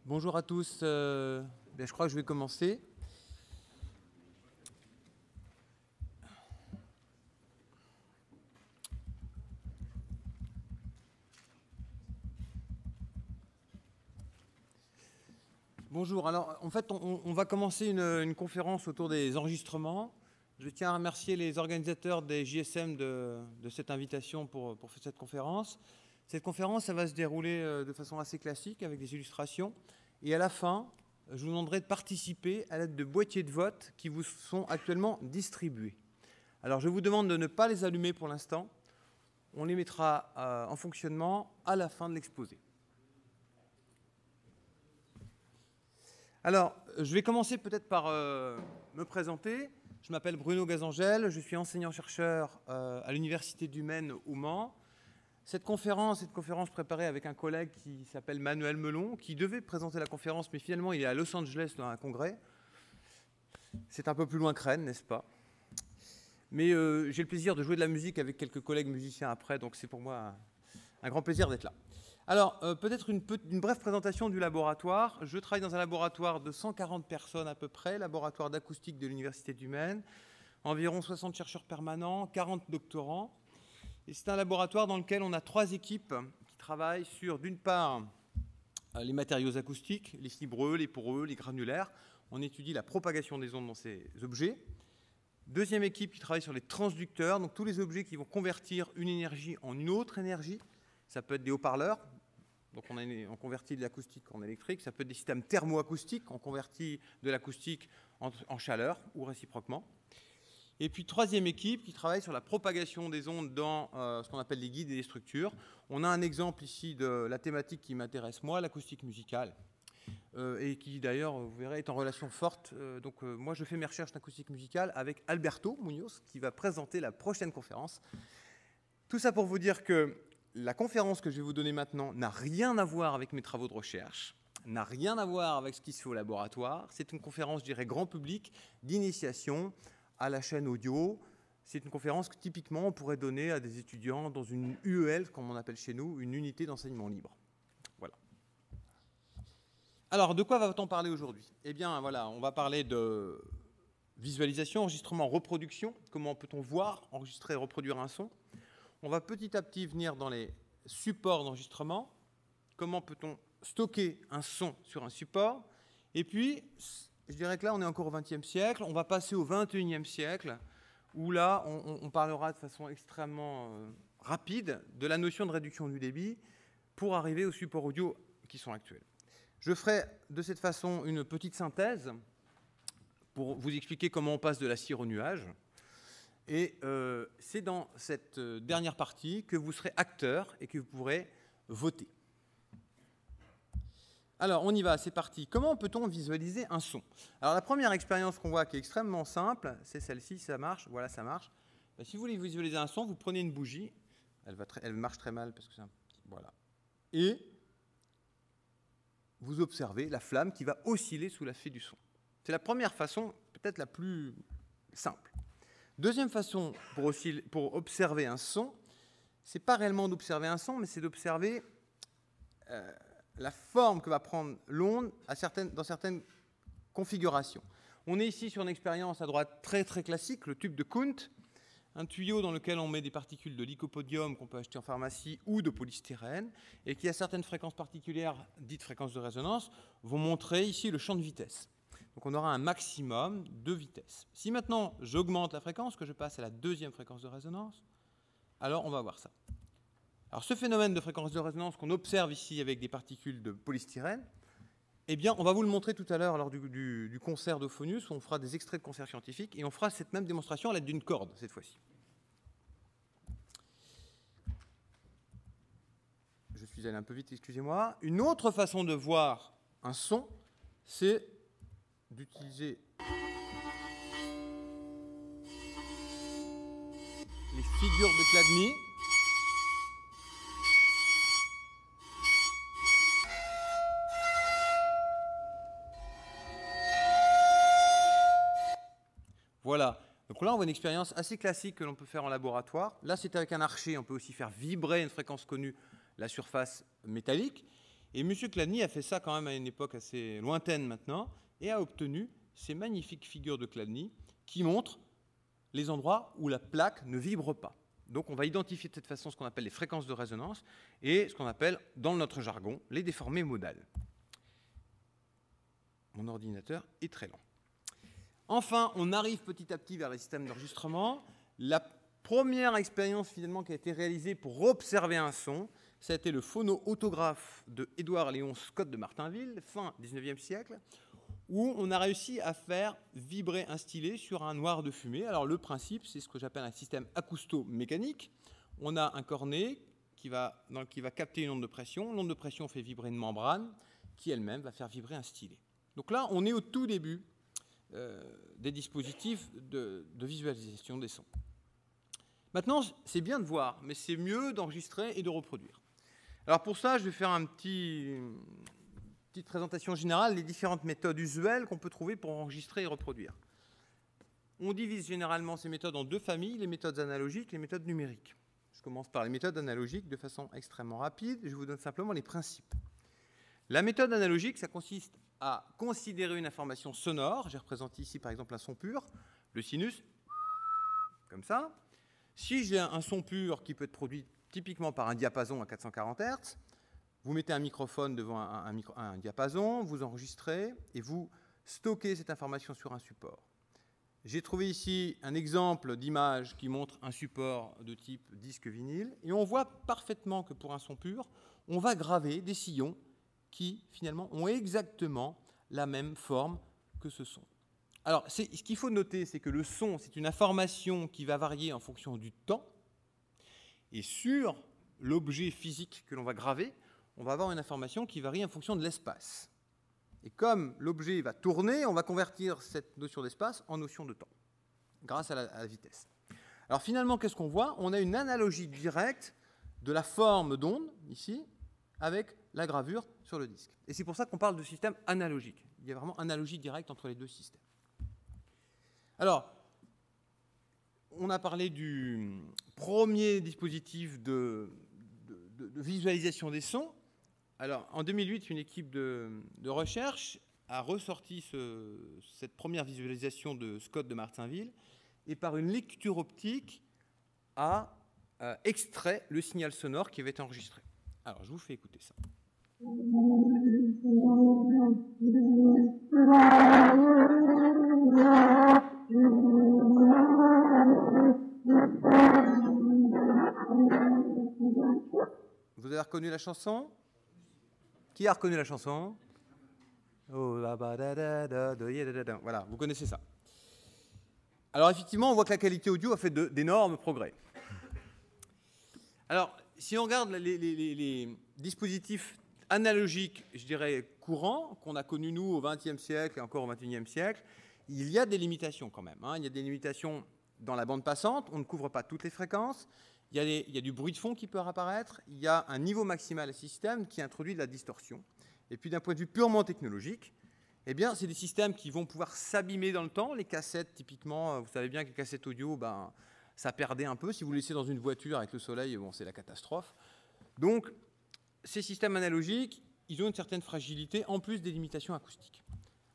Bonjour à tous. Je crois que je vais commencer. Bonjour. Alors, en fait, on va commencer une conférence autour des enregistrements. Je tiens à remercier les organisateurs des JSM de cette invitation pour cette conférence. Cette conférence, ça va se dérouler de façon assez classique avec des illustrations. Et à la fin, je vous demanderai de participer à l'aide de boîtiers de vote qui vous sont actuellement distribués. Alors, je vous demande de ne pas les allumer pour l'instant. On les mettra en fonctionnement à la fin de l'exposé. Alors, je vais commencer peut-être par me présenter. Je m'appelle Bruno Gazangel, je suis enseignant-chercheur à l'Université du Maine au Mans. Cette conférence préparée avec un collègue qui s'appelle Manuel Melon, qui devait présenter la conférence, mais finalement il est à Los Angeles dans un congrès. C'est un peu plus loin que Rennes, n'est-ce pas? Mais j'ai le plaisir de jouer de la musique avec quelques collègues musiciens après, donc c'est pour moi un grand plaisir d'être là. Alors, peut-être une brève présentation du laboratoire. Je travaille dans un laboratoire de 140 personnes à peu près, laboratoire d'acoustique de l'Université du Maine, environ 60 chercheurs permanents, 40 doctorants. Et c'est un laboratoire dans lequel on a 3 équipes qui travaillent sur, d'une part, les matériaux acoustiques, les fibreux, les poreux, les granulaires. On étudie la propagation des ondes dans ces objets. Deuxième équipe qui travaille sur les transducteurs, donc tous les objets qui vont convertir une énergie en une autre énergie. Ça peut être des haut-parleurs, donc on convertit de l'acoustique en électrique. Ça peut être des systèmes thermoacoustiques, on convertit de l'acoustique en chaleur ou réciproquement. Et puis, troisième équipe qui travaille sur la propagation des ondes dans ce qu'on appelle les guides et les structures. On a un exemple ici de la thématique qui m'intéresse, moi, l'acoustique musicale, et qui, d'ailleurs, vous verrez, est en relation forte. Moi, je fais mes recherches en acoustique musicale avec Alberto Munoz, qui va présenter la prochaine conférence. Tout ça pour vous dire que la conférence que je vais vous donner maintenant n'a rien à voir avec mes travaux de recherche, n'a rien à voir avec ce qui se fait au laboratoire. C'est une conférence, je dirais, grand public, d'initiation à la chaîne audio. C'est une conférence que typiquement on pourrait donner à des étudiants dans une UEL, comme on appelle chez nous, une unité d'enseignement libre. Voilà. Alors, de quoi va-t-on parler aujourd'hui? Eh bien, voilà, on va parler de visualisation, enregistrement, reproduction. Comment peut-on voir, enregistrer et reproduire un son? On va petit à petit venir dans les supports d'enregistrement. Comment peut-on stocker un son sur un support? Et puis, je dirais que là, on est encore au XXe siècle. On va passer au XXIe siècle, où là, on parlera de façon extrêmement rapide de la notion de réduction du débit pour arriver aux supports audio qui sont actuels. Je ferai de cette façon une petite synthèse pour vous expliquer comment on passe de la cire au nuage. Et c'est dans cette dernière partie que vous serez acteur et que vous pourrez voter. Alors, on y va, c'est parti. Comment peut-on visualiser un son? Alors, la première expérience qu'on voit qui est extrêmement simple, c'est celle-ci, ça marche, voilà, ça marche. Si vous voulez visualiser un son, vous prenez une bougie, elle marche très mal parce que c'est un petit... Voilà. Et vous observez la flamme qui va osciller sous l'effet du son. C'est la première façon, peut-être la plus simple. Deuxième façon pour observer un son, c'est pas réellement d'observer un son, mais c'est d'observer la forme que va prendre l'onde dans certaines configurations. On est ici sur une expérience à droite très très classique, le tube de Kundt, un tuyau dans lequel on met des particules de lycopodium qu'on peut acheter en pharmacie ou de polystyrène, et qui à certaines fréquences particulières, dites fréquences de résonance, vont montrer ici le champ de vitesse. Donc on aura un maximum de vitesse. Si maintenant j'augmente la fréquence, que je passe à la deuxième fréquence de résonance, alors on va voir ça. Alors ce phénomène de fréquence de résonance qu'on observe ici avec des particules de polystyrène, eh bien on va vous le montrer tout à l'heure lors du concert d'Euphonius, où on fera des extraits de concerts scientifiques, et on fera cette même démonstration à l'aide d'une corde, cette fois-ci. Je suis allé un peu vite, excusez-moi. Une autre façon de voir un son, c'est d'utiliser les figures de Chladni. Voilà. Donc là, on voit une expérience assez classique que l'on peut faire en laboratoire. Là, c'est avec un archet. On peut aussi faire vibrer une fréquence connue, la surface métallique. Et M. Chladni a fait ça quand même à une époque assez lointaine maintenant, et a obtenu ces magnifiques figures de Chladni qui montrent les endroits où la plaque ne vibre pas. Donc on va identifier de cette façon ce qu'on appelle les fréquences de résonance et ce qu'on appelle, dans notre jargon, les déformées modales. Mon ordinateur est très lent. Enfin, on arrive petit à petit vers les systèmes d'enregistrement. La première expérience finalement qui a été réalisée pour observer un son, ça a été le phono-autographe de Édouard Léon Scott de Martinville, fin 19e siècle, où on a réussi à faire vibrer un stylet sur un noir de fumée. Alors le principe, c'est ce que j'appelle un système acousto-mécanique. On a un cornet qui va capter une onde de pression. L'onde de pression fait vibrer une membrane qui elle-même va faire vibrer un stylet. Donc là, on est au tout début des dispositifs de visualisation des sons. Maintenant, c'est bien de voir, mais c'est mieux d'enregistrer et de reproduire. Alors pour ça, je vais faire une petite présentation générale des différentes méthodes usuelles qu'on peut trouver pour enregistrer et reproduire. On divise généralement ces méthodes en deux familles, les méthodes analogiques et les méthodes numériques. Je commence par les méthodes analogiques de façon extrêmement rapide. Je vous donne simplement les principes. La méthode analogique, ça consiste à considérer une information sonore. J'ai représenté ici par exemple un son pur, le sinus, comme ça. Si j'ai un son pur qui peut être produit typiquement par un diapason à 440 Hz, vous mettez un microphone devant un diapason, vous enregistrez et vous stockez cette information sur un support. J'ai trouvé ici un exemple d'image qui montre un support de type disque vinyle et on voit parfaitement que pour un son pur, on va graver des sillons qui finalement ont exactement la même forme que ce son. Alors, ce qu'il faut noter, c'est que le son, c'est une information qui va varier en fonction du temps. Et sur l'objet physique que l'on va graver, on va avoir une information qui varie en fonction de l'espace. Et comme l'objet va tourner, on va convertir cette notion d'espace en notion de temps, grâce à la vitesse. Alors finalement, qu'est-ce qu'on voit? On a une analogie directe de la forme d'onde, ici, avec la gravure sur le disque. Et c'est pour ça qu'on parle de système analogique. Il y a vraiment analogie directe entre les deux systèmes. Alors, on a parlé du premier dispositif de visualisation des sons. Alors, en 2008, une équipe de recherche a ressorti cette première visualisation de Scott de Martinville et par une lecture optique a extrait le signal sonore qui avait été enregistré. Alors, je vous fais écouter ça. Vous avez reconnu la chanson? Qui a reconnu la chanson? Voilà, vous connaissez ça. Alors effectivement, on voit que la qualité audio a fait d'énormes progrès. Alors, si on regarde les dispositifs analogiques, je dirais courants, qu'on a connus nous au XXe siècle et encore au XXIe siècle, il y a des limitations quand même. Il y a des limitations dans la bande passante, on ne couvre pas toutes les fréquences, il y a du bruit de fond qui peut apparaître, il y a un niveau maximal à système qui introduit de la distorsion. Et puis d'un point de vue purement technologique, eh bien, c'est des systèmes qui vont pouvoir s'abîmer dans le temps. Les cassettes, typiquement, vous savez bien que les cassettes audio, ça perdait un peu. Si vous le laissez dans une voiture avec le soleil, bon, c'est la catastrophe. Donc, ces systèmes analogiques, ils ont une certaine fragilité, en plus des limitations acoustiques.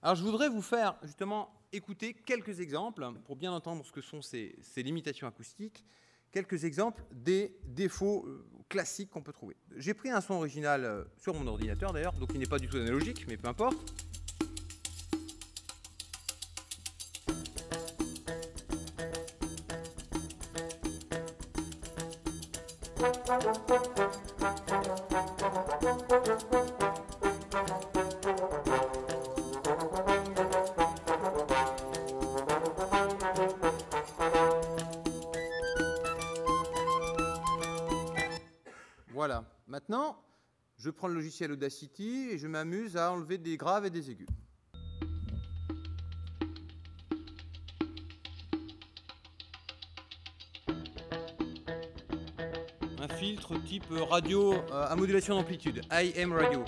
Alors, je voudrais vous faire, justement, écouter quelques exemples, pour bien entendre ce que sont ces limitations acoustiques, quelques exemples des défauts classiques qu'on peut trouver. J'ai pris un son original sur mon ordinateur, d'ailleurs, donc il n'est pas du tout analogique, mais peu importe. Voilà. Maintenant, je prends le logiciel Audacity et je m'amuse à enlever des graves et des aigus. Un filtre type radio à modulation d'amplitude, AM radio.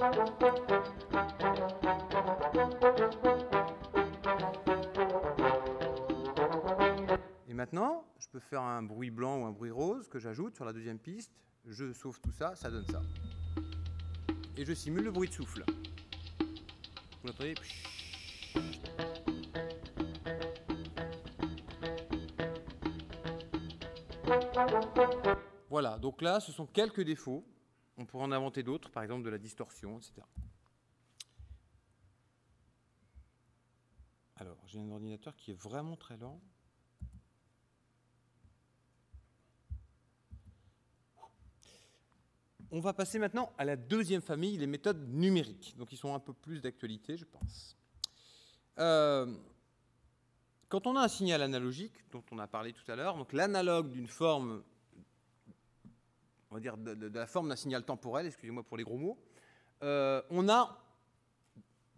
Et maintenant, je peux faire un bruit blanc ou un bruit rose que j'ajoute sur la deuxième piste. Je sauve tout ça, ça donne ça. et je simule le bruit de souffle. Vous l'entendez? Voilà, donc là, ce sont quelques défauts. On pourrait en inventer d'autres, par exemple de la distorsion, etc. Alors, j'ai un ordinateur qui est vraiment très lent. On va passer maintenant à la deuxième famille, les méthodes numériques. Donc, ils sont un peu plus d'actualité, je pense. Quand on a un signal analogique, dont on a parlé tout à l'heure, donc l'analogue d'une forme, on va dire de la forme d'un signal temporel, excusez-moi pour les gros mots, on a,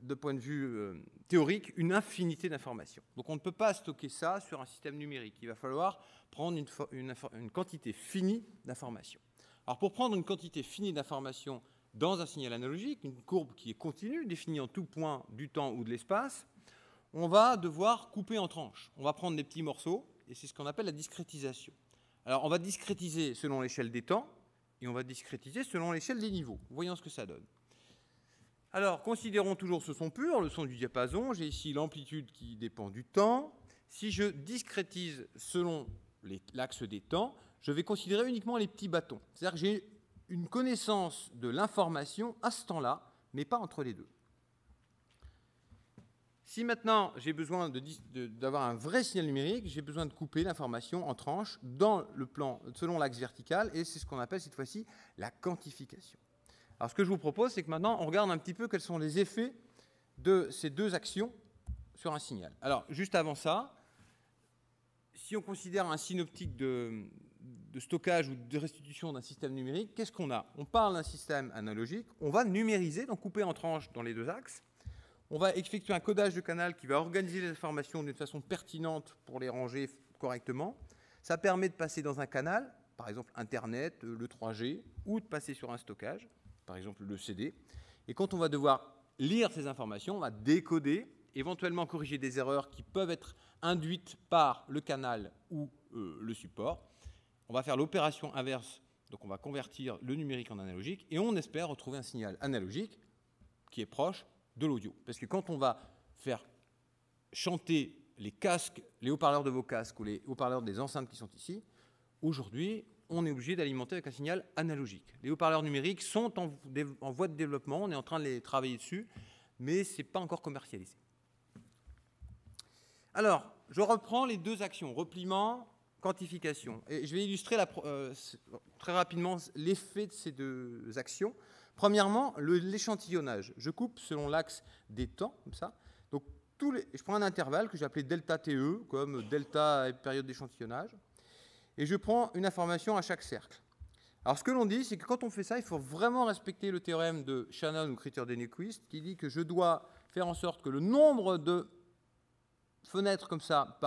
de point de vue théorique, une infinité d'informations. Donc on ne peut pas stocker ça sur un système numérique. Il va falloir prendre une quantité finie d'informations. Alors pour prendre une quantité finie d'informations dans un signal analogique, une courbe qui est continue, définie en tout point du temps ou de l'espace, on va devoir couper en tranches. On va prendre des petits morceaux, et c'est ce qu'on appelle la discrétisation. Alors on va discrétiser selon l'échelle des temps, et on va discrétiser selon l'échelle des niveaux. Voyons ce que ça donne. Alors, considérons toujours ce son pur, le son du diapason. J'ai ici l'amplitude qui dépend du temps. Si je discrétise selon l'axe des temps, je vais considérer uniquement les petits bâtons. C'est-à-dire que j'ai une connaissance de l'information à ce temps-là, mais pas entre les deux. Si maintenant j'ai besoin d'avoir un vrai signal numérique, j'ai besoin de couper l'information en tranches dans le plan selon l'axe vertical, et c'est ce qu'on appelle cette fois-ci la quantification. Alors ce que je vous propose, c'est que maintenant on regarde un petit peu quels sont les effets de ces deux actions sur un signal. Alors juste avant ça, si on considère un synoptique de stockage ou de restitution d'un système numérique, qu'est-ce qu'on a? On parle d'un système analogique, on va numériser, donc couper en tranches dans les deux axes. On va effectuer un codage de canal qui va organiser les informations d'une façon pertinente pour les ranger correctement. Ça permet de passer dans un canal, par exemple Internet, le 3G, ou de passer sur un stockage, par exemple le CD. Et quand on va devoir lire ces informations, on va décoder, éventuellement corriger des erreurs qui peuvent être induites par le canal ou le support. On va faire l'opération inverse, donc on va convertir le numérique en analogique, et on espère retrouver un signal analogique qui est proche de l'audio. Parce que quand on va faire chanter les casques, les haut-parleurs de vos casques ou les haut-parleurs des enceintes qui sont ici, aujourd'hui, on est obligé d'alimenter avec un signal analogique. Les haut-parleurs numériques sont en voie de développement, on est en train de les travailler dessus, mais ce n'est pas encore commercialisé. Alors, je reprends les deux actions, repliement, quantification. Et je vais illustrer très rapidement l'effet de ces deux actions. Premièrement, l'échantillonnage. Je coupe selon l'axe des temps, comme ça. Donc, je prends un intervalle que j'ai appelé delta TE, comme delta période d'échantillonnage, et je prends une information à chaque cercle. Alors, ce que l'on dit, c'est que quand on fait ça, il faut vraiment respecter le théorème de Shannon ou Crittenden-Nyquist, qui dit que je dois faire en sorte que le nombre de fenêtres comme ça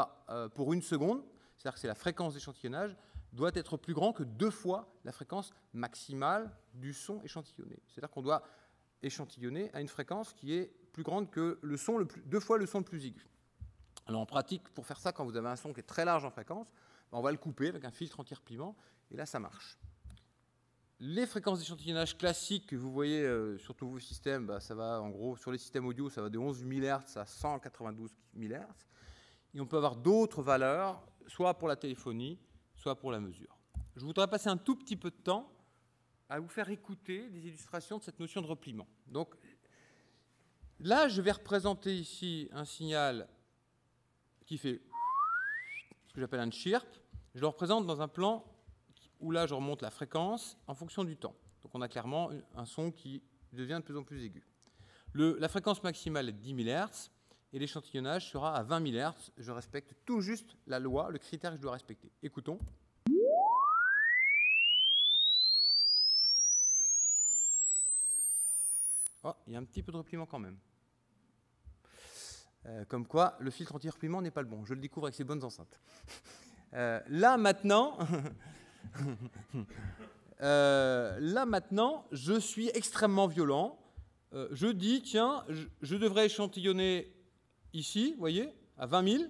pour une seconde, c'est-à-dire que c'est la fréquence d'échantillonnage, doit être plus grand que 2 fois la fréquence maximale du son échantillonné. C'est-à-dire qu'on doit échantillonner à une fréquence qui est plus grande que 2 fois le son le plus aigu. Alors en pratique, pour faire ça, quand vous avez un son qui est très large en fréquence, on va le couper avec un filtre anti-repliement, et là ça marche. Les fréquences d'échantillonnage classiques que vous voyez sur tous vos systèmes, ça va en gros, sur les systèmes audio, ça va de 11 000 Hz à 192 000 Hz. Et on peut avoir d'autres valeurs, soit pour la téléphonie, soit pour la mesure. Je voudrais passer un tout petit peu de temps à vous faire écouter des illustrations de cette notion de repliement. Donc là, je vais représenter ici un signal qui fait ce que j'appelle un chirp. Je le représente dans un plan où là, je remonte la fréquence en fonction du temps. Donc on a clairement un son qui devient de plus en plus aigu. La fréquence maximale est de 10 000 Hz et l'échantillonnage sera à 20 000 Hz. Je respecte tout juste la loi, le critère que je dois respecter. Écoutons. Oh, il y a un petit peu de repliement quand même. Comme quoi, le filtre anti-repliement n'est pas le bon. Je le découvre avec ces bonnes enceintes. Là maintenant, je suis extrêmement violent. Je dis, tiens, je devrais échantillonner ici, vous voyez, à 20 000.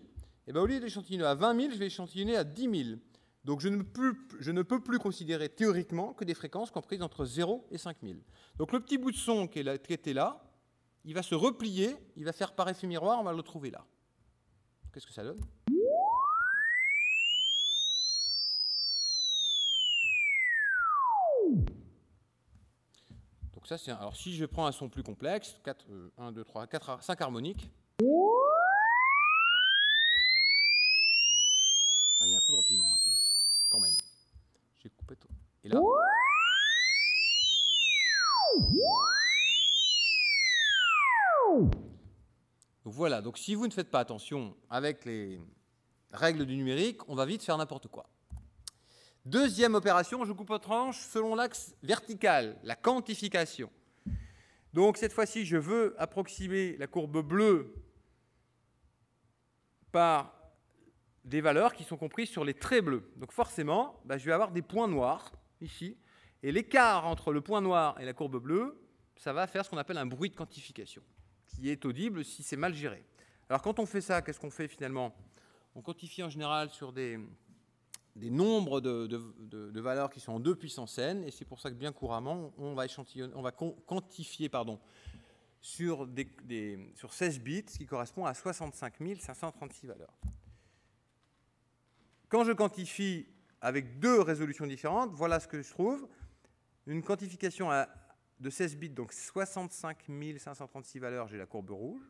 Et bien, au lieu d'échantillonner à 20 000, je vais échantillonner à 10 000. Donc je ne peux plus considérer théoriquement que des fréquences comprises entre 0 et 5000. Donc le petit bout de son qui était là, il va se replier, il va faire par effet miroir, on va le trouver là. Qu'est-ce que ça donne ? Donc ça, c'est alors si je prends un son plus complexe, 1, 2, 3, 4, 5 harmoniques, il y a un peu de repliement, ouais. Quand même. J'ai coupé tout. Et là. Donc voilà, donc si vous ne faites pas attention avec les règles du numérique, on va vite faire n'importe quoi. Deuxième opération, je coupe aux tranches selon l'axe vertical, la quantification. Donc cette fois-ci, je veux approximer la courbe bleue par des valeurs qui sont comprises sur les traits bleus. Donc forcément, je vais avoir des points noirs ici, et l'écart entre le point noir et la courbe bleue, ça va faire ce qu'on appelle un bruit de quantification, qui est audible si c'est mal géré. Alors quand on fait ça, qu'est-ce qu'on fait finalement ? On quantifie en général sur des nombres de valeurs qui sont en 2 puissance n, et c'est pour ça que bien couramment, on va quantifier sur 16 bits, ce qui correspond à 65 536 valeurs. Quand je quantifie avec 2 résolutions différentes, voilà ce que je trouve. Une quantification de 16 bits, donc 65 536 valeurs, j'ai la courbe rouge,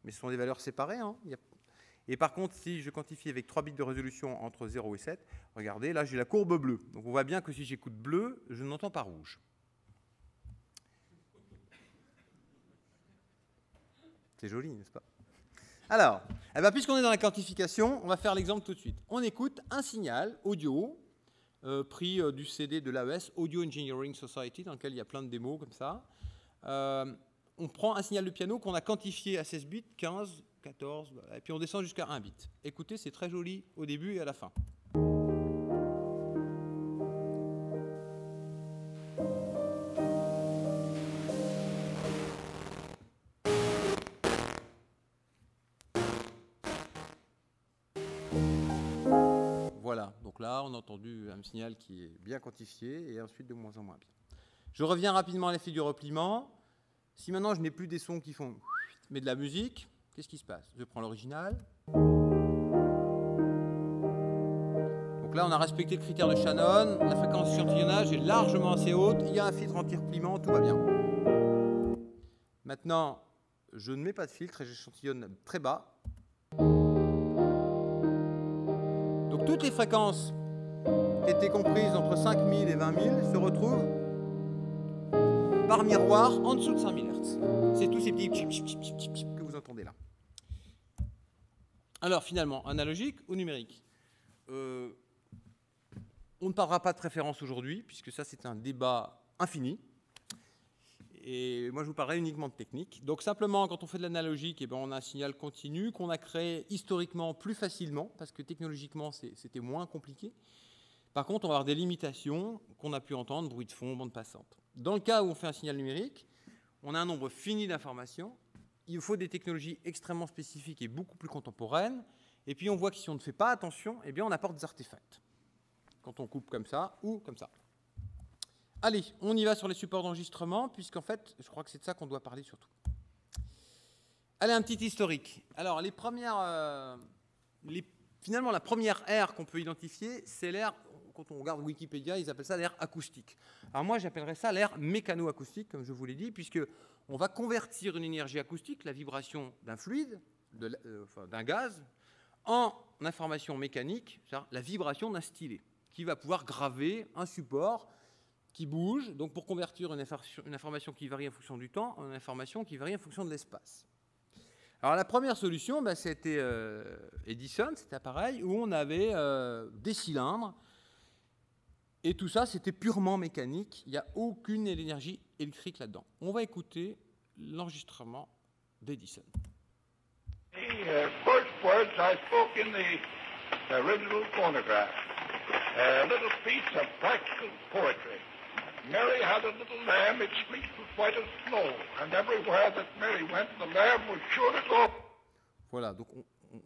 mais ce sont des valeurs séparées. Et par contre, si je quantifie avec 3 bits de résolution entre 0 et 7, regardez, là j'ai la courbe bleue. Donc on voit bien que si j'écoute bleu, je n'entends pas rouge. C'est joli, n'est-ce pas ? Alors, puisqu'on est dans la quantification, on va faire l'exemple tout de suite. On écoute un signal audio pris du CD de l'AES, Audio Engineering Society, dans lequel il y a plein de démos comme ça. On prend un signal de piano qu'on a quantifié à 16 bits, 15, 14, et puis on descend jusqu'à 1 bit. Écoutez, c'est très joli au début et à la fin. Voilà, donc là, on a entendu un signal qui est bien quantifié et ensuite de moins en moins bien. Je reviens rapidement à l'effet du repliement. Si maintenant je n'ai plus des sons qui font mais de la musique, qu'est-ce qui se passe ? Je prends l'original. Donc là, on a respecté le critère de Shannon. La fréquence d'échantillonnage est largement assez haute. Il y a un filtre anti-repliement, tout va bien. Maintenant, je ne mets pas de filtre et j'échantillonne très bas. Donc toutes les fréquences qui étaient comprises entre 5000 et 20 000 se retrouvent par miroir en dessous de 5000 Hz. C'est tous ces petits que vous entendez là. Alors finalement, analogique ou numérique ? On ne parlera pas de préférence aujourd'hui, puisque ça c'est un débat infini. Et moi je vous parlerai uniquement de technique. Donc simplement, quand on fait de l'analogique, on a un signal continu qu'on a créé historiquement plus facilement, parce que technologiquement c'était moins compliqué. Par contre, on va avoir des limitations qu'on a pu entendre, bruit de fond, bande passante. Dans le cas où on fait un signal numérique, on a un nombre fini d'informations. Il faut des technologies extrêmement spécifiques et beaucoup plus contemporaines. Et puis on voit que si on ne fait pas attention, on apporte des artefacts. Quand on coupe comme ça ou comme ça. Allez, on y va sur les supports d'enregistrement, puisqu'en fait, je crois que c'est de ça qu'on doit parler surtout. Allez, un petit historique. Alors, finalement, la première ère qu'on peut identifier, c'est l'ère, quand on regarde Wikipédia, ils appellent ça l'ère acoustique. Alors moi, j'appellerais ça l'ère mécano-acoustique, comme je vous l'ai dit, puisqu'on va convertir une énergie acoustique, la vibration d'un fluide, d'un gaz, en information mécanique, c'est-à-dire la vibration d'un stylet, qui va pouvoir graver un support qui bouge, donc pour convertir une information qui varie en fonction du temps en une information qui varie en fonction de l'espace. Alors la première solution, c'était Edison, cet appareil, où on avait des cylindres, et tout ça, c'était purement mécanique, il n'y a aucune énergie électrique là-dedans. On va écouter l'enregistrement d'Edison. The first words I spoke in the original phonograph, a little piece of practical poetry. Mary had a little lamb, its fleece was white as snow, and everywhere that Mary went, the lamb was sure to go. Voilà, donc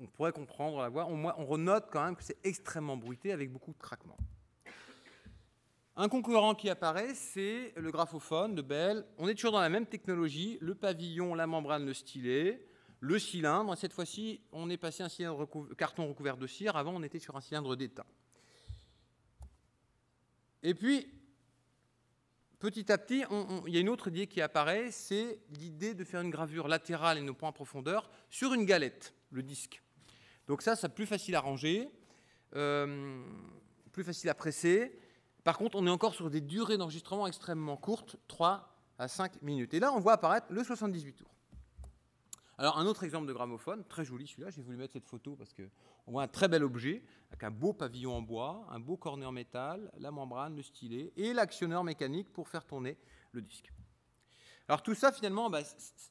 on pourrait comprendre la voix. On renote quand même que c'est extrêmement bruité avec beaucoup de craquements. Un concurrent qui apparaît, c'est le graphophone de Bell. On est toujours dans la même technologie, le pavillon, la membrane, le stylet, le cylindre. Cette fois-ci, on est passé à un cylindre carton recouvert de cire. Avant, on était sur un cylindre d'étain. Et puis, petit à petit, il y a une autre idée qui apparaît, c'est l'idée de faire une gravure latérale et non pas en profondeur sur une galette, le disque. Donc ça, c'est plus facile à ranger, plus facile à presser. Par contre, on est encore sur des durées d'enregistrement extrêmement courtes, 3 à 5 minutes. Et là, on voit apparaître le 78 tours. Alors, un autre exemple de gramophone, très joli celui-là, j'ai voulu mettre cette photo parce qu'on voit un très bel objet, avec un beau pavillon en bois, un beau cornet en métal, la membrane, le stylet et l'actionneur mécanique pour faire tourner le disque. Alors tout ça, finalement,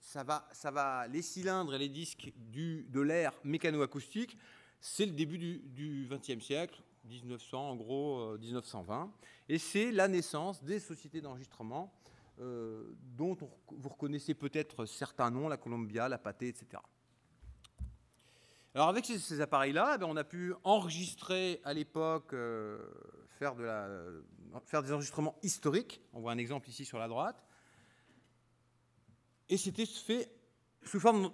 ça va, les cylindres et les disques de l'ère mécano-acoustique, c'est le début du XXe siècle, 1900 en gros, 1920, et c'est la naissance des sociétés d'enregistrement dont vous reconnaissez peut-être certains noms, la Columbia, la Pathé, etc. Alors avec ces appareils-là, on a pu enregistrer à l'époque, faire des enregistrements historiques. On voit un exemple ici sur la droite. Et c'était fait sous forme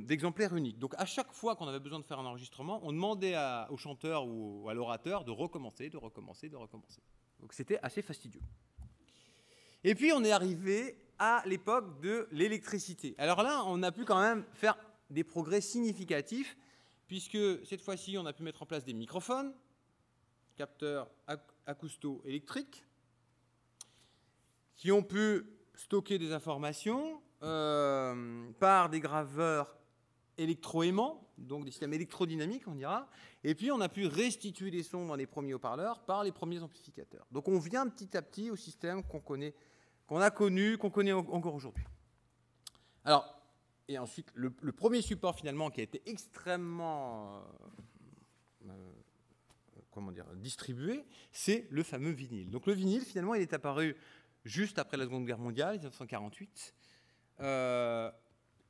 d'exemplaires uniques. Donc à chaque fois qu'on avait besoin de faire un enregistrement, on demandait au chanteur ou à l'orateur de recommencer, de recommencer, de recommencer. Donc c'était assez fastidieux. Et puis on est arrivé à l'époque de l'électricité. Alors là, on a pu quand même faire des progrès significatifs, puisque cette fois-ci, on a pu mettre en place des microphones, capteurs acousto-électriques, qui ont pu stocker des informations par des graveurs électroaimants, donc des systèmes électrodynamiques, on dira, et puis on a pu restituer des sons dans les premiers haut-parleurs par les premiers amplificateurs. Donc on vient petit à petit au système qu'on connaît encore aujourd'hui. Alors, et ensuite, le premier support finalement qui a été extrêmement distribué, c'est le fameux vinyle. Donc le vinyle, finalement, il est apparu juste après la Seconde Guerre mondiale, 1948.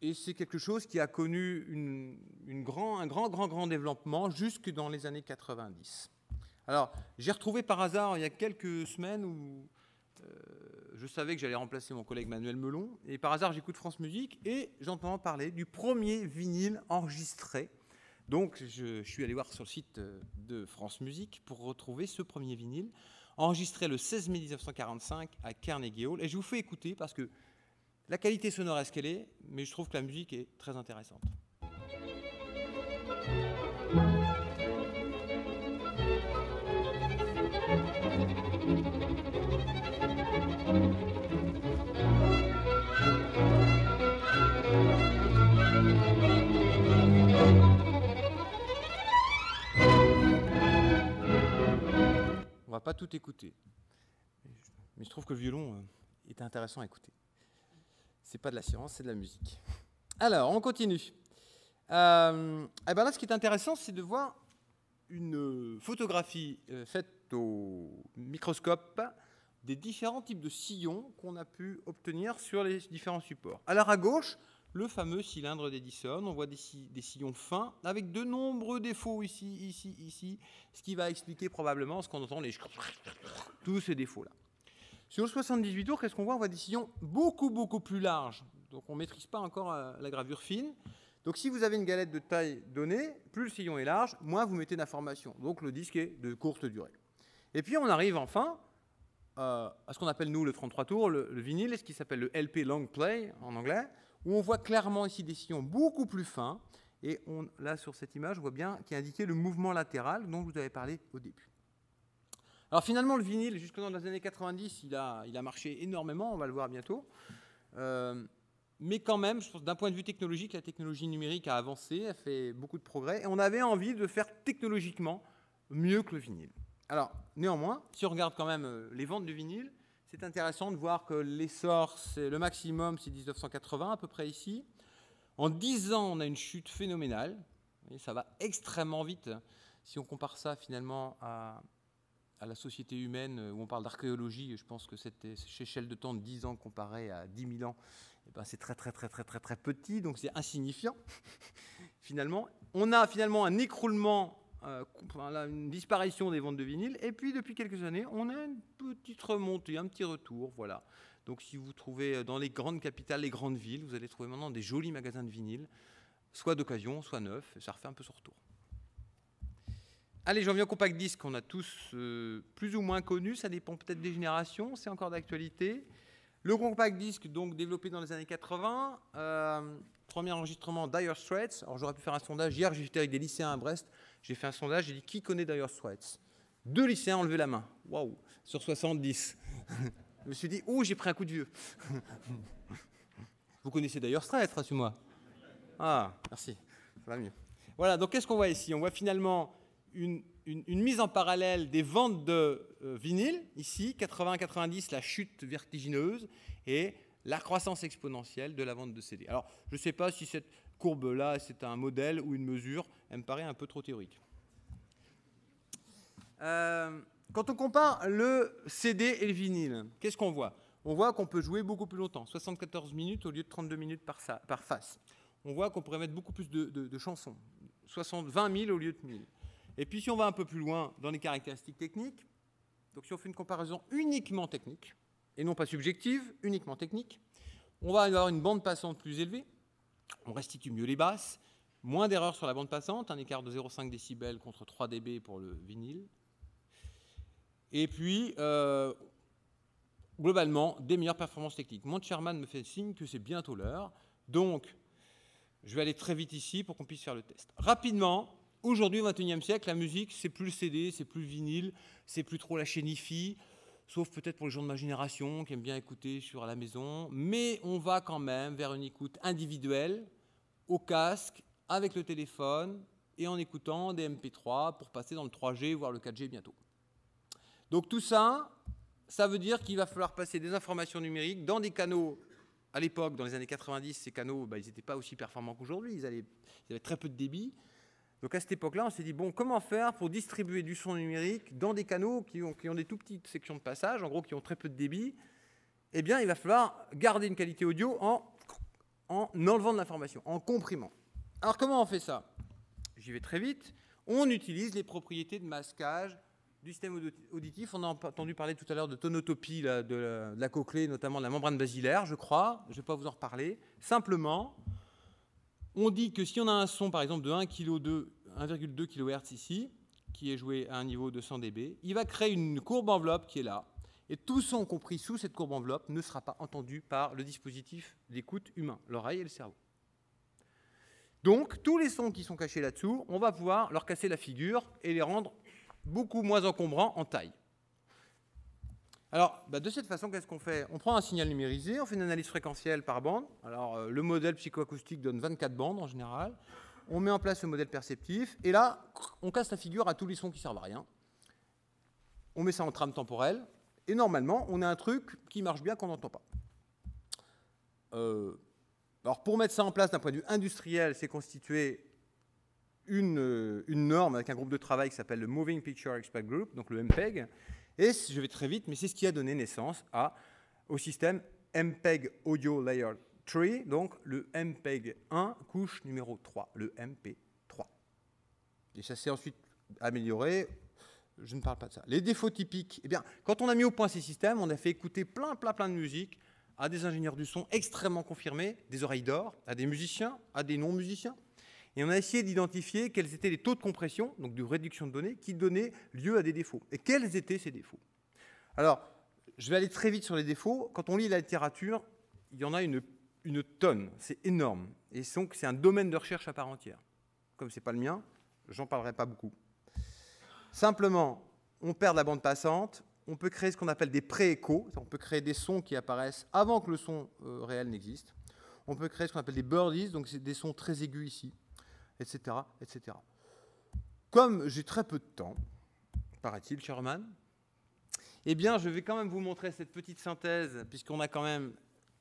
Et c'est quelque chose qui a connu un grand développement jusque dans les années 90. Alors, j'ai retrouvé par hasard, il y a quelques semaines, où je savais que j'allais remplacer mon collègue Manuel Melon, et par hasard, j'écoute France Musique, et j'entends parler du premier vinyle enregistré. Donc, je suis allé voir sur le site de France Musique pour retrouver ce premier vinyle, enregistré le 16 mai 1945 à Carnegie Hall. Et je vous fais écouter parce que la qualité sonore est ce qu'elle est, mais je trouve que la musique est très intéressante. On va pas tout écouter, mais je trouve que le violon est intéressant à écouter. C'est pas de la science, c'est de la musique. Alors, on continue. Là, ce qui est intéressant, c'est de voir une photographie faite au microscope des différents types de sillons qu'on a pu obtenir sur les différents supports. Alors à gauche, le fameux cylindre d'Edison. On voit des sillons fins avec de nombreux défauts ici, ce qui va expliquer probablement ce qu'on entend, tous ces défauts-là. Sur le 78 tours, qu'est-ce qu'on voit? On voit des sillons beaucoup plus larges. Donc on ne maîtrise pas encore la gravure fine. Donc si vous avez une galette de taille donnée, plus le sillon est large, moins vous mettez d'informations. Donc le disque est de courte durée. Et puis on arrive enfin à ce qu'on appelle nous le 33 tours, le vinyle, et ce qui s'appelle le LP Long Play en anglais, où on voit clairement ici des sillons beaucoup plus fins. Et là sur cette image, on voit bien qu'il y a indiqué le mouvement latéral dont je vous avais parlé au début. Alors finalement, le vinyle, jusque dans les années 90, il a marché énormément, on va le voir bientôt. Mais quand même, je pense, d'un point de vue technologique, la technologie numérique a avancé, a fait beaucoup de progrès, et on avait envie de faire technologiquement mieux que le vinyle. Alors, néanmoins, si on regarde quand même les ventes de vinyle, c'est intéressant de voir que l'essor, le maximum, c'est 1980, à peu près ici. En 10 ans, on a une chute phénoménale. Vous voyez, ça va extrêmement vite. Si on compare ça finalement à la société humaine, où on parle d'archéologie, je pense que cette échelle de temps de 10 ans comparée à 10 000 ans, eh ben c'est très petit, donc c'est insignifiant. finalement. On a finalement un écroulement, une disparition des ventes de vinyle, et puis depuis quelques années, on a une petite remontée, un petit retour, voilà. Donc si vous trouvez dans les grandes capitales, les grandes villes, vous allez trouver maintenant des jolis magasins de vinyle, soit d'occasion, soit neufs, et ça refait un peu son retour. Allez, j'en viens au compact disque qu'on a tous plus ou moins connu, ça dépend peut-être des générations, c'est encore d'actualité. Le compact disque, donc développé dans les années 80, premier enregistrement Dire Straits. Alors j'aurais pu faire un sondage, hier j'étais avec des lycéens à Brest, j'ai fait un sondage, j'ai dit qui connaît Dire Straits? 2 lycéens ont levé la main, waouh, sur 70. Je me suis dit, oh j'ai pris un coup de vieux. Vous connaissez Dire Straits, rassure-moi. Ah, merci, ça va mieux. Voilà, donc qu'est-ce qu'on voit ici? On voit finalement une mise en parallèle des ventes de vinyle, ici, 80-90, la chute vertigineuse, et la croissance exponentielle de la vente de CD. Alors, je ne sais pas si cette courbe-là, c'est un modèle ou une mesure, elle me paraît un peu trop théorique. Quand on compare le CD et le vinyle, qu'est-ce qu'on voit? On voit qu'on peut jouer beaucoup plus longtemps, 74 minutes au lieu de 32 minutes par face. On voit qu'on pourrait mettre beaucoup plus de chansons, 20 000 au lieu de 1000. Et puis si on va un peu plus loin dans les caractéristiques techniques, donc si on fait une comparaison uniquement technique, et non pas subjective, uniquement technique, on va avoir une bande passante plus élevée, on restitue mieux les basses, moins d'erreurs sur la bande passante, un écart de 0,5 décibels contre 3 dB pour le vinyle, et puis globalement des meilleures performances techniques. Mon chairman me fait signe que c'est bientôt l'heure, donc je vais aller très vite ici pour qu'on puisse faire le test. Rapidement, aujourd'hui, au XXIe siècle, la musique, c'est plus le CD, c'est plus le vinyle, c'est plus trop la chaîne hi-fi, sauf peut-être pour les gens de ma génération qui aiment bien écouter sur la maison, mais on va quand même vers une écoute individuelle, au casque, avec le téléphone, et en écoutant des MP3 pour passer dans le 3G, voire le 4G bientôt. Donc tout ça, ça veut dire qu'il va falloir passer des informations numériques dans des canaux. À l'époque, dans les années 90, ces canaux, ils n'étaient pas aussi performants qu'aujourd'hui, ils avaient très peu de débit. Donc à cette époque-là, on s'est dit, bon, comment faire pour distribuer du son numérique dans des canaux qui ont des tout petites sections de passage, en gros qui ont très peu de débit? Eh bien, il va falloir garder une qualité audio en enlevant de l'information, en comprimant. Alors comment on fait ça? J'y vais très vite. On utilise les propriétés de masquage du système auditif. On a entendu parler tout à l'heure de tonotopie, de la cochlée, notamment de la membrane basilaire, je crois. Je ne vais pas vous en reparler. Simplement, on dit que si on a un son, par exemple, de 1,2 kHz ici, qui est joué à un niveau de 100 dB, il va créer une courbe enveloppe qui est là. Et tout son compris sous cette courbe enveloppe ne sera pas entendu par le dispositif d'écoute humain, l'oreille et le cerveau. Donc, tous les sons qui sont cachés là-dessous, on va pouvoir leur casser la figure et les rendre beaucoup moins encombrants en taille. Alors, de cette façon, qu'est-ce qu'on fait? On prend un signal numérisé, on fait une analyse fréquentielle par bande. Alors, le modèle psychoacoustique donne 24 bandes en général. On met en place le modèle perceptif, et là, on casse la figure à tous les sons qui servent à rien. On met ça en trame temporelle, et normalement, on a un truc qui marche bien qu'on n'entend pas. Alors, pour mettre ça en place d'un point de vue industriel, c'est constitué une norme avec un groupe de travail qui s'appelle le Moving Picture Expert Group, donc le MPEG. Et je vais très vite, mais c'est ce qui a donné naissance au système MPEG Audio Layer 3, donc le MPEG 1, couche numéro 3, le MP3. Et ça s'est ensuite amélioré, je ne parle pas de ça. Les défauts typiques, eh bien, quand on a mis au point ces systèmes, on a fait écouter plein de musique à des ingénieurs du son extrêmement confirmés, des oreilles d'or, à des musiciens, à des non-musiciens. Et on a essayé d'identifier quels étaient les taux de compression, donc de réduction de données, qui donnaient lieu à des défauts. Et quels étaient ces défauts? Alors, je vais aller très vite sur les défauts. Quand on lit la littérature, il y en a une tonne. C'est énorme. Et donc, c'est un domaine de recherche à part entière. Comme ce n'est pas le mien, j'en parlerai pas beaucoup. Simplement, on perd la bande passante. On peut créer ce qu'on appelle des pré-échos. On peut créer des sons qui apparaissent avant que le son réel n'existe. On peut créer ce qu'on appelle des birdies, donc c'est des sons très aigus ici, etc., etc. Comme j'ai très peu de temps, paraît-il, Sherman, eh bien, je vais quand même vous montrer cette petite synthèse, puisqu'on a quand même,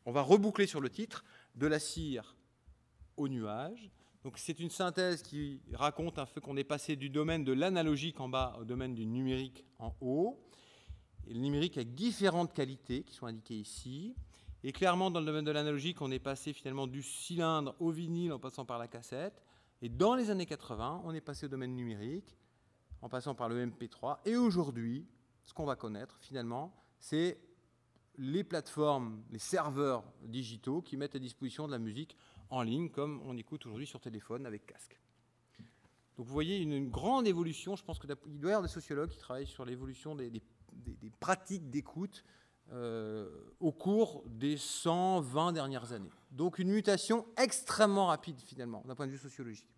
on va reboucler sur le titre, de la cire au nuage. Donc, c'est une synthèse qui raconte un peu qu'on est passé du domaine de l'analogique en bas au domaine du numérique en haut. Et le numérique a différentes qualités qui sont indiquées ici. Et clairement, dans le domaine de l'analogique, on est passé finalement du cylindre au vinyle en passant par la cassette. Et dans les années 80, on est passé au domaine numérique, en passant par le MP3. Et aujourd'hui, ce qu'on va connaître, finalement, c'est les plateformes, les serveurs digitaux qui mettent à disposition de la musique en ligne, comme on écoute aujourd'hui sur téléphone avec casque. Donc vous voyez une grande évolution. Je pense qu'il doit y avoir des sociologues qui travaillent sur l'évolution des pratiques d'écoute au cours des 120 dernières années. Donc une mutation extrêmement rapide, finalement, d'un point de vue sociologique.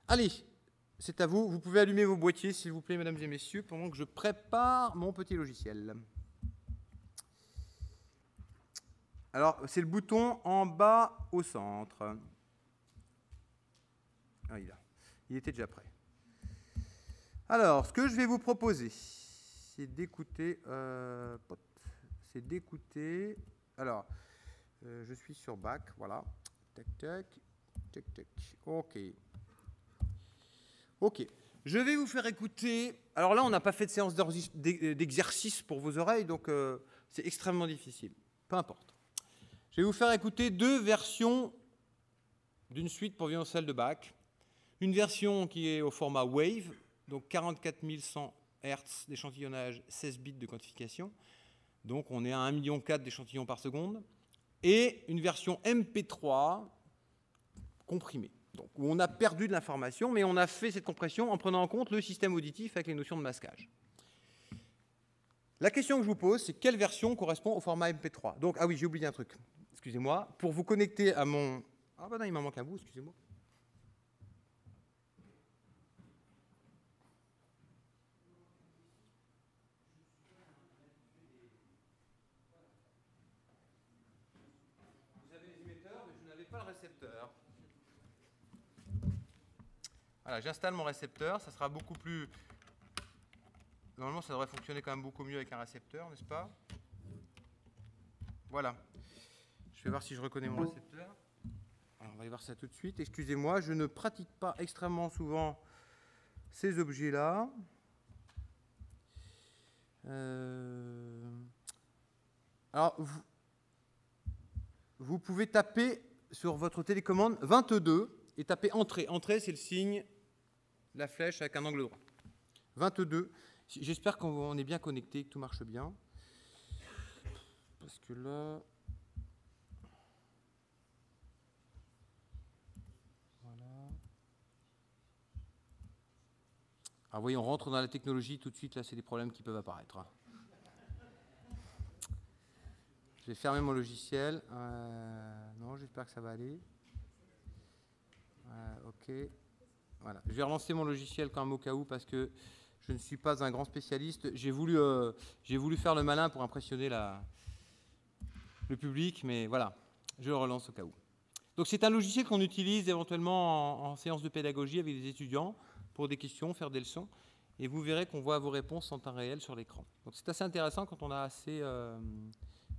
Allez, c'est à vous. Vous pouvez allumer vos boîtiers, s'il vous plaît, mesdames et messieurs, pendant que je prépare mon petit logiciel. Alors, c'est le bouton en bas au centre. Ah, il était déjà prêt. Alors, ce que je vais vous proposer, c'est d'écouter... Alors, je suis sur Bach, voilà. Tac, tac, tac, tac. OK. Je vais vous faire écouter... Alors là, on n'a pas fait de séance d'exercice pour vos oreilles, donc c'est extrêmement difficile. Peu importe. Je vais vous faire écouter 2 versions d'une suite pour violoncelle de Bach. Une version qui est au format Wave, donc 44 100 Hz d'échantillonnage, 16 bits de quantification. Donc on est à 1,4 million d'échantillons par seconde. Et une version MP3 comprimée, donc, où on a perdu de l'information, mais on a fait cette compression en prenant en compte le système auditif avec les notions de masquage. La question que je vous pose, c'est quelle version correspond au format MP3 ? Donc, ah oui, j'ai oublié un truc. Excusez-moi. Pour vous connecter à mon... Ah ben non, il m'en manque un bout, excusez-moi. Vous avez les émetteurs, mais je n'avais pas le récepteur. Voilà, j'installe mon récepteur, ça sera beaucoup plus... Normalement, ça devrait fonctionner quand même beaucoup mieux avec un récepteur, n'est-ce pas ? Voilà. Je vais voir si je reconnais mon récepteur. Alors, on va aller voir ça tout de suite. Excusez-moi, je ne pratique pas extrêmement souvent ces objets-là. Alors, vous pouvez taper sur votre télécommande 22 et taper Entrée. Entrée, c'est le signe, la flèche avec un angle droit. 22. J'espère qu'on est bien connecté, que tout marche bien. Parce que là... Voilà. Ah, vous voyez, on rentre dans la technologie tout de suite. Là, c'est des problèmes qui peuvent apparaître. Je vais fermer mon logiciel. Non, j'espère que ça va aller. OK. Voilà. Je vais relancer mon logiciel quand même au cas où, parce que je ne suis pas un grand spécialiste. J'ai voulu faire le malin pour impressionner le public, mais voilà, je le relance au cas où. Donc c'est un logiciel qu'on utilise éventuellement en séance de pédagogie avec des étudiants pour des questions, faire des leçons, et vous verrez qu'on voit vos réponses en temps réel sur l'écran. Donc c'est assez intéressant quand on a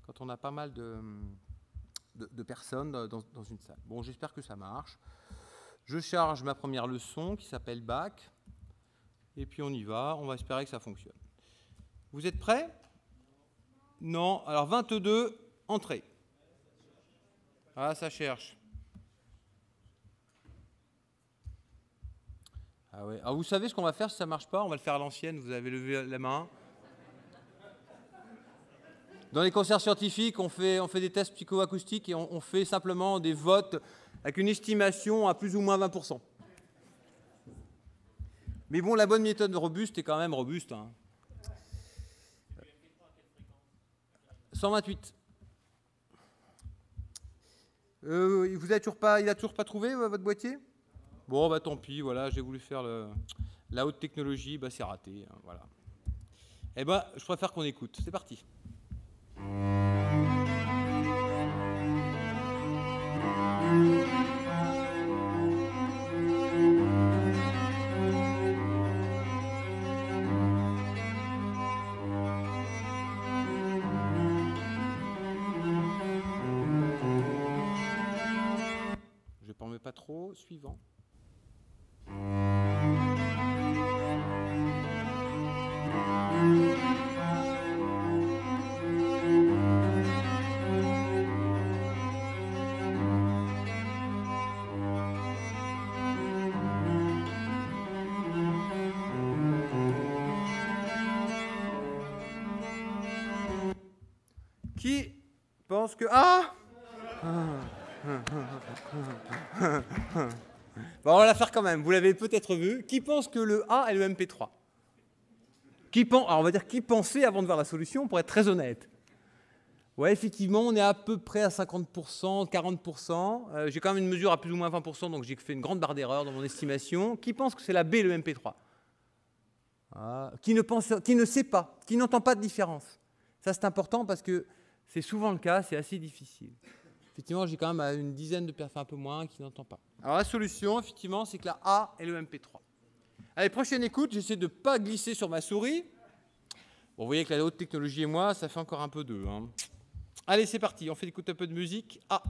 quand on a pas mal de personnes dans une salle. Bon, j'espère que ça marche. Je charge ma première leçon qui s'appelle Bach. Et puis on y va, on va espérer que ça fonctionne. Vous êtes prêts ? Non. Alors 22, entrée. Ah, ça cherche. Ah ouais. Alors vous savez ce qu'on va faire si ça ne marche pas ? On va le faire à l'ancienne, vous avez levé la main. Dans les concerts scientifiques, on fait des tests psychoacoustiques et on fait simplement des votes avec une estimation à plus ou moins 20%. Mais bon, la bonne méthode robuste est quand même robuste. 128. Il a toujours pas trouvé votre boîtier ? Bon, bah tant pis, voilà, j'ai voulu faire la haute technologie, bah c'est raté, hein, voilà. Eh ben, je préfère qu'on écoute. C'est parti. Je ne mets pas trop. Suivant. Qui pense que... Ah bon, on va la faire quand même. Vous l'avez peut-être vu. Qui pense que le A est le MP3? Alors, on va dire qui pensait avant de voir la solution, pour être très honnête. Ouais, effectivement, on est à peu près à 50%, 40%. J'ai quand même une mesure à plus ou moins 20%, donc j'ai fait une grande barre d'erreur dans mon estimation. Qui pense que c'est la B, le MP3? Qui ne sait pas, qui n'entend pas de différence. Ça, c'est important parce que c'est souvent le cas, c'est assez difficile. Effectivement, j'ai quand même une dizaine de personnes, un peu moins, qui n'entendent pas. Alors, la solution, effectivement, c'est que la A est le MP3. Allez, prochaine écoute, j'essaie de ne pas glisser sur ma souris. Bon, vous voyez que la haute technologie et moi, ça fait encore un peu d'eux. Hein. Allez, c'est parti, on fait écouter un peu de musique. A.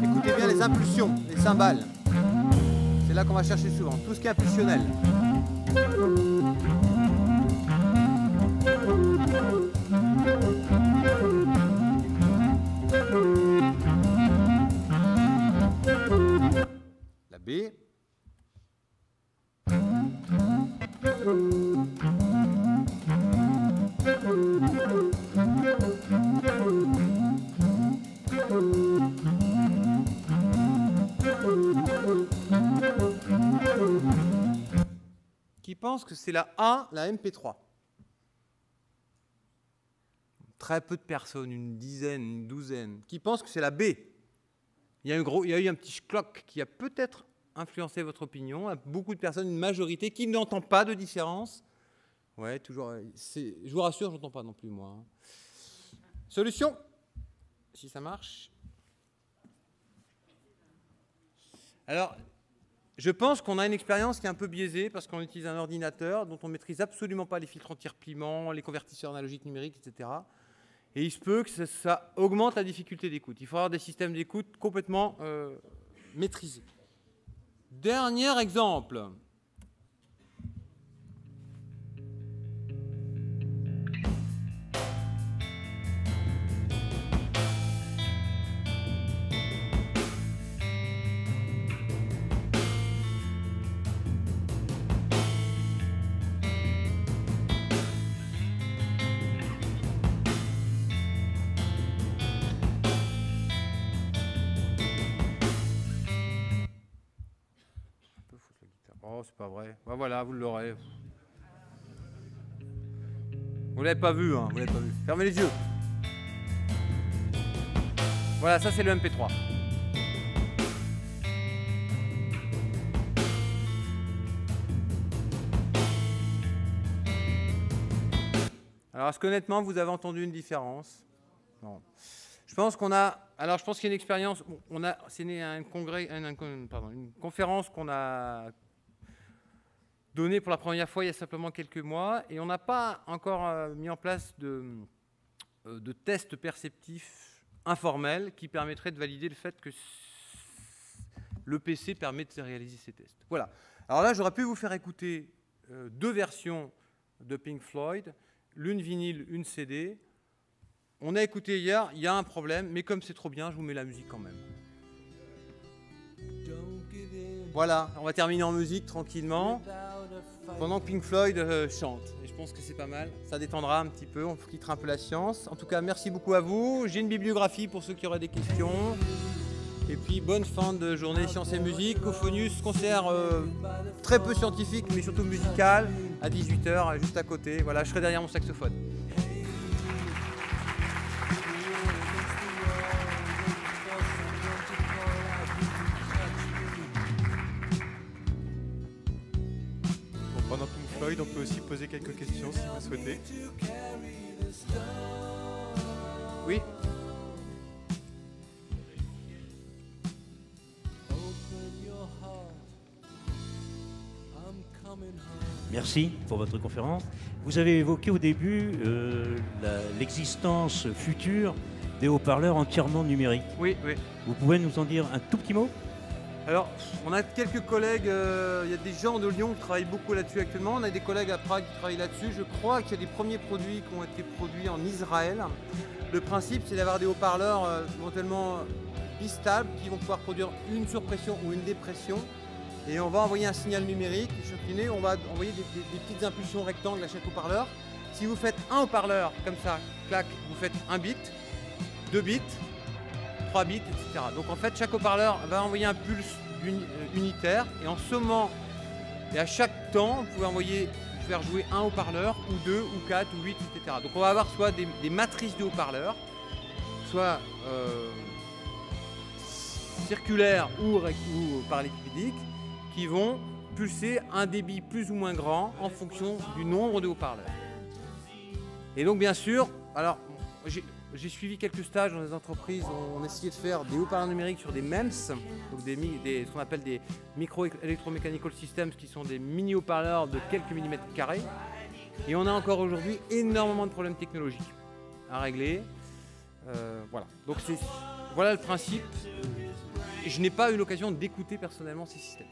Écoutez bien les impulsions, les cymbales. C'est là qu'on va chercher souvent, tout ce qui est impulsionnel. La B. Qui pense que c'est la A, la MP3? Très peu de personnes, une dizaine, une douzaine. Qui pense que c'est la B? Il y a eu un petit cloc qui a peut-être influencé votre opinion. Il y a beaucoup de personnes, une majorité, qui n'entend pas de différence. Ouais, toujours. Je vous rassure, je n'entends pas non plus, moi. Solution, si ça marche. Alors, je pense qu'on a une expérience qui est un peu biaisée parce qu'on utilise un ordinateur dont on ne maîtrise absolument pas les filtres anti-repliement, les convertisseurs analogiques numériques, etc. Et il se peut que ça augmente la difficulté d'écoute. Il faut avoir des systèmes d'écoute complètement maîtrisés. Dernier exemple. Oh, c'est pas vrai. Ben voilà, vous l'aurez. Vous l'avez pas vu, hein. Vous l'avez pas vu. Fermez les yeux. Voilà, ça c'est le MP3. Alors, est-ce qu'honnêtement, vous avez entendu une différence? Non. Je pense qu'on a... Alors, je pense qu'il y a une expérience... C'est une conférence qu'on a donnée pour la première fois il y a simplement quelques mois, et on n'a pas encore mis en place de tests perceptifs informels qui permettraient de valider le fait que le PC permet de réaliser ces tests. Voilà. Alors là, j'aurais pu vous faire écouter deux versions de Pink Floyd, l'une vinyle, une CD. On a écouté hier, il y a un problème, mais comme c'est trop bien, je vous mets la musique quand même. Voilà, on va terminer en musique tranquillement, pendant que Pink Floyd chante. Et je pense que c'est pas mal, ça détendra un petit peu, on quittera un peu la science. En tout cas, merci beaucoup à vous. J'ai une bibliographie pour ceux qui auraient des questions. Et puis, bonne fin de journée Sciences et Musique. Cophonius, concert très peu scientifique, mais surtout musical, à 18h, juste à côté. Voilà, je serai derrière mon saxophone. Pendant Pink Floyd, on peut aussi poser quelques questions si vous souhaitez. Oui. Merci pour votre conférence. Vous avez évoqué au début l'existence future des haut-parleurs entièrement numériques. Oui, oui. Vous pouvez nous en dire un tout petit mot ? Alors, on a quelques collègues, il y a des gens de Lyon qui travaillent beaucoup là-dessus actuellement. On a des collègues à Prague qui travaillent là-dessus. Je crois qu'il y a des premiers produits qui ont été produits en Israël. Le principe, c'est d'avoir des haut-parleurs éventuellement bistables qui vont pouvoir produire une surpression ou une dépression. Et on va envoyer un signal numérique surcliné, on va envoyer des petites impulsions rectangles à chaque haut-parleur. Si vous faites un haut-parleur comme ça, clac, vous faites 1 bit, 2 bits, 3 bits, etc. Donc en fait, chaque haut-parleur va envoyer un pulse unitaire et en sommant, et à chaque temps, vous pouvez faire jouer un haut-parleur, ou 2, ou 4, ou 8, etc. Donc on va avoir soit des matrices de haut-parleurs, soit circulaires ou parallélépipédiques, qui vont pulser un débit plus ou moins grand en fonction du nombre de haut-parleurs. Et donc bien sûr, alors j'ai suivi quelques stages dans des entreprises où on essayait de faire des haut-parleurs numériques sur des MEMS, donc ce qu'on appelle des micro-electromechanical systems, qui sont des mini haut-parleurs de quelques millimètres carrés. Et on a encore aujourd'hui énormément de problèmes technologiques à régler. Voilà. Donc voilà le principe. Je n'ai pas eu l'occasion d'écouter personnellement ces systèmes.